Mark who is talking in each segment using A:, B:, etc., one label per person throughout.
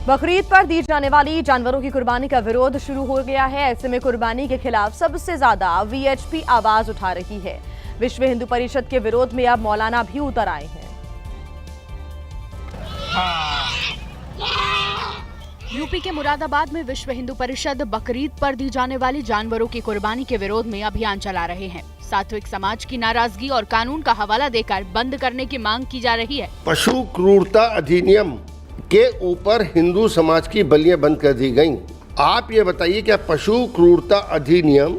A: बकरीद पर दी जाने वाली जानवरों की कुर्बानी का विरोध शुरू हो गया है। ऐसे में कुर्बानी के खिलाफ सबसे ज्यादा वीएचपी आवाज उठा रही है। विश्व हिंदू परिषद के विरोध में अब मौलाना भी उतर आए हैं।
B: यूपी के मुरादाबाद में विश्व हिंदू परिषद बकरीद पर दी जाने वाली जानवरों की कुर्बानी के विरोध में अभियान चला रहे हैं। सात्विक समाज की नाराजगी और कानून का हवाला देकर बंद करने की मांग की जा रही है।
C: पशु क्रूरता अधिनियम के ऊपर हिंदू समाज की बलियां बंद कर दी गईं। आप ये बताइए क्या पशु क्रूरता अधिनियम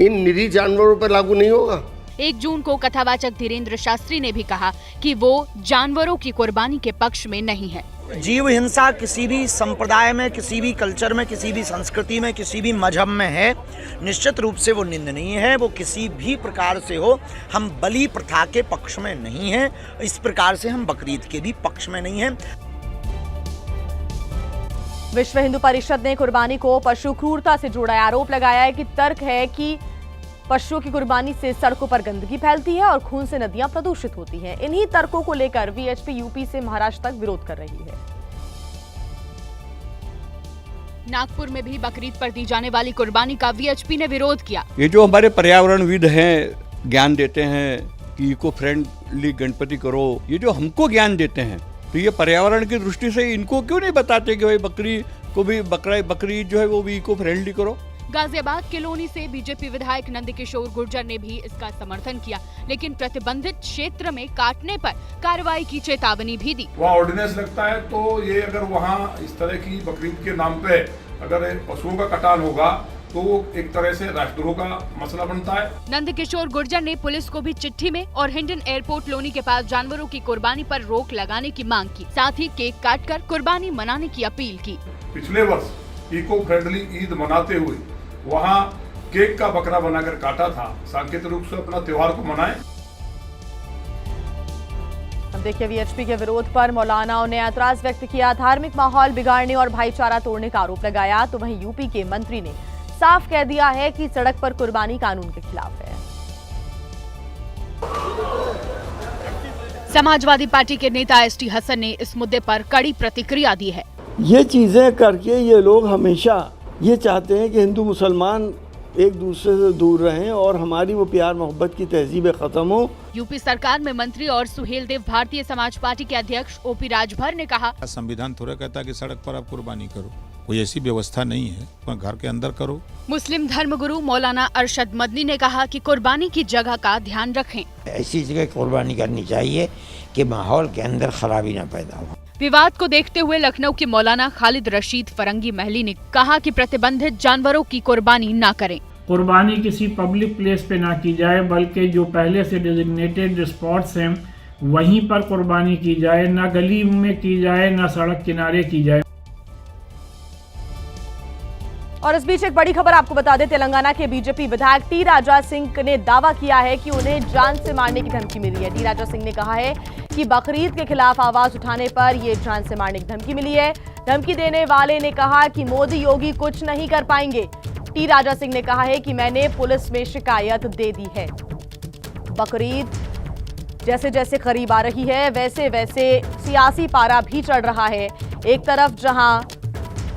C: इन निरीह जानवरों पर लागू नहीं होगा?
B: 1 जून को कथावाचक धीरेन्द्र शास्त्री ने भी कहा कि वो जानवरों की कुर्बानी के पक्ष में नहीं है।
D: जीव हिंसा किसी भी संप्रदाय में, किसी भी कल्चर में, किसी भी संस्कृति में, किसी भी मजहब में है, निश्चित रूप से वो निंदनीय है। वो किसी भी प्रकार से हो, हम बलि प्रथा के पक्ष में नहीं हैं। इस प्रकार से हम बकरीद के भी पक्ष में नहीं हैं।
A: विश्व हिंदू परिषद ने कुर्बानी को पशु क्रूरता से जोड़ा आरोप लगाया है कि तर्क है कि पशुओं की कुर्बानी से सड़कों पर गंदगी फैलती है और खून से नदियां प्रदूषित होती हैं। इन्हीं तर्कों को लेकर वीएचपी यूपी से महाराष्ट्र तक विरोध कर रही है।
B: नागपुर में भी बकरीद पर दी जाने वाली कुर्बानी का वीएचपी ने विरोध किया।
E: ये जो हमारे पर्यावरणविद हैं, ज्ञान देते हैं कि इको फ्रेंडली गणपति करो, ये जो हमको ज्ञान देते हैं, तो ये पर्यावरण की दृष्टि से इनको क्यों नहीं बताते कि भाई बकरी को भी बकरी जो है वो भी इको फ्रेंडली करो।
B: गाजियाबाद किलोनी से बीजेपी विधायक नंदकिशोर गुर्जर ने भी इसका समर्थन किया, लेकिन प्रतिबंधित क्षेत्र में काटने पर कार्रवाई की चेतावनी भी दी।
F: वहाँ ऑर्डिनेंस लगता है तो ये अगर वहाँ इस तरह की बकरीद के नाम पे अगर पशुओं का कटान होगा तो एक तरह से राष्ट्रद्रोह का मसला बनता है।
B: नंदकिशोर गुर्जर ने पुलिस को भी चिट्ठी में और हिंडन एयरपोर्ट लोनी के पास जानवरों की कुर्बानी पर रोक लगाने की मांग की, साथ ही केक काटकर कुर्बानी मनाने की अपील की।
F: पिछले वर्ष इको फ्रेंडली ईद मनाते हुए वहाँ केक का बकरा बनाकर काटा था, सांकेतिक रूप से अपना त्योहार को मनाएं।
A: अब देखिए, वीएचपी के विरोध पर मौलानाओं ने ऐतराज व्यक्त किया, धार्मिक माहौल बिगाड़ने और भाईचारा तोड़ने का आरोप लगाया। तो वहीं यूपी के मंत्री ने साफ कह दिया है कि सड़क पर कुर्बानी कानून के खिलाफ है।
B: समाजवादी पार्टी के नेता एसटी हसन ने इस मुद्दे पर कड़ी प्रतिक्रिया दी है।
G: ये चीजें करके ये लोग हमेशा ये चाहते हैं कि हिंदू मुसलमान एक दूसरे से दूर रहें और हमारी वो प्यार मोहब्बत की तहजीब खत्म हो।
B: यूपी सरकार में मंत्री और सुहेल देव भारतीय समाज पार्टी के अध्यक्ष ओपी राजभर ने कहा,
H: संविधान थोड़ा कहता है कि सड़क पर आप कुर्बानी करो, कोई ऐसी व्यवस्था नहीं है, पर घर के अंदर करो।
B: मुस्लिम धर्मगुरु मौलाना अरशद मदनी ने कहा कि कुर्बानी की जगह का ध्यान रखें।
I: ऐसी जगह कुर्बानी करनी चाहिए कि माहौल के अंदर खराबी न पैदा हो।
B: विवाद को देखते हुए लखनऊ के मौलाना खालिद रशीद फरंगी महली ने कहा कि प्रतिबंधित जानवरों की कुर्बानी न करें।
J: कुर्बानी किसी पब्लिक प्लेस पे ना की जाए, बल्कि जो पहले से डेजिग्नेटेड स्पॉट्स हैं वहीं पर कुर्बानी की जाए, ना गली में की जाए, ना सड़क किनारे की जाए।
A: और इस बीच एक बड़ी खबर आपको बता दें, तेलंगाना के बीजेपी विधायक टी राजा सिंह ने दावा किया है कि उन्हें जान से मारने की धमकी मिली है। टी राजा सिंह ने कहा है कि बकरीद के खिलाफ आवाज उठाने पर ये जान से मारने की धमकी मिली है। धमकी देने वाले ने कहा कि मोदी योगी कुछ नहीं कर पाएंगे। टी राजा सिंह ने कहा है कि मैंने पुलिस में शिकायत दे दी है। बकरीद जैसे जैसे करीब आ रही है वैसे वैसे सियासी पारा भी चढ़ रहा है। एक तरफ जहां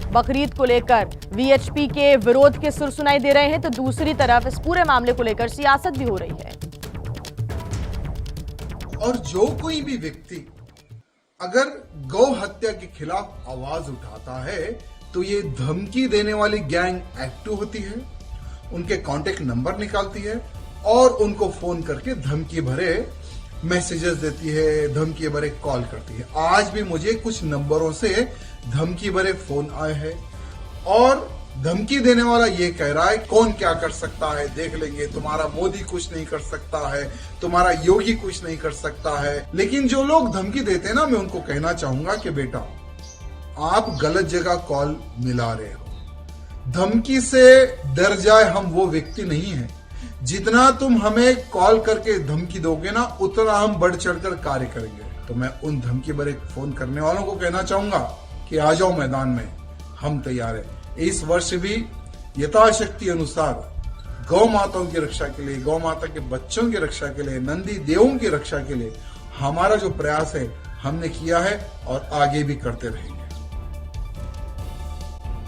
A: बकरीद को लेकर वीएचपी के विरोध के सुर सुनाई दे रहे हैं, तो दूसरी तरफ इस पूरे मामले को लेकर सियासत भी हो रही है।
K: और जो कोई भी व्यक्ति अगर गौ हत्या के खिलाफ आवाज उठाता है तो ये धमकी देने वाली गैंग एक्टिव होती है, उनके कांटेक्ट नंबर निकालती है और उनको फोन करके धमकी भरे मैसेजेस देती है, धमकी भरे कॉल करती है। आज भी मुझे कुछ नंबरों से धमकी भरे फोन आए हैं और धमकी देने वाला ये कह रहा है कौन क्या कर सकता है देख लेंगे, तुम्हारा मोदी कुछ नहीं कर सकता है, तुम्हारा योगी कुछ नहीं कर सकता है। लेकिन जो लोग धमकी देते हैं ना, मैं उनको कहना चाहूंगा कि बेटा आप गलत जगह कॉल मिला रहे हो। धमकी से डर जाए हम वो व्यक्ति नहीं है। जितना तुम हमें कॉल करके धमकी दोगे ना, उतना हम बढ़ चढ़कर कार्य करेंगे। तो मैं उन धमकी भरे फोन करने वालों को कहना चाहूंगा कि आ जाओ मैदान में, हम तैयार हैं। इस वर्ष भी यथाशक्ति अनुसार गौ माताओं की रक्षा के लिए, गौ माता के बच्चों की रक्षा के लिए, नंदी देवों की रक्षा के लिए हमारा जो प्रयास है हमने किया है और आगे भी करते रहेंगे।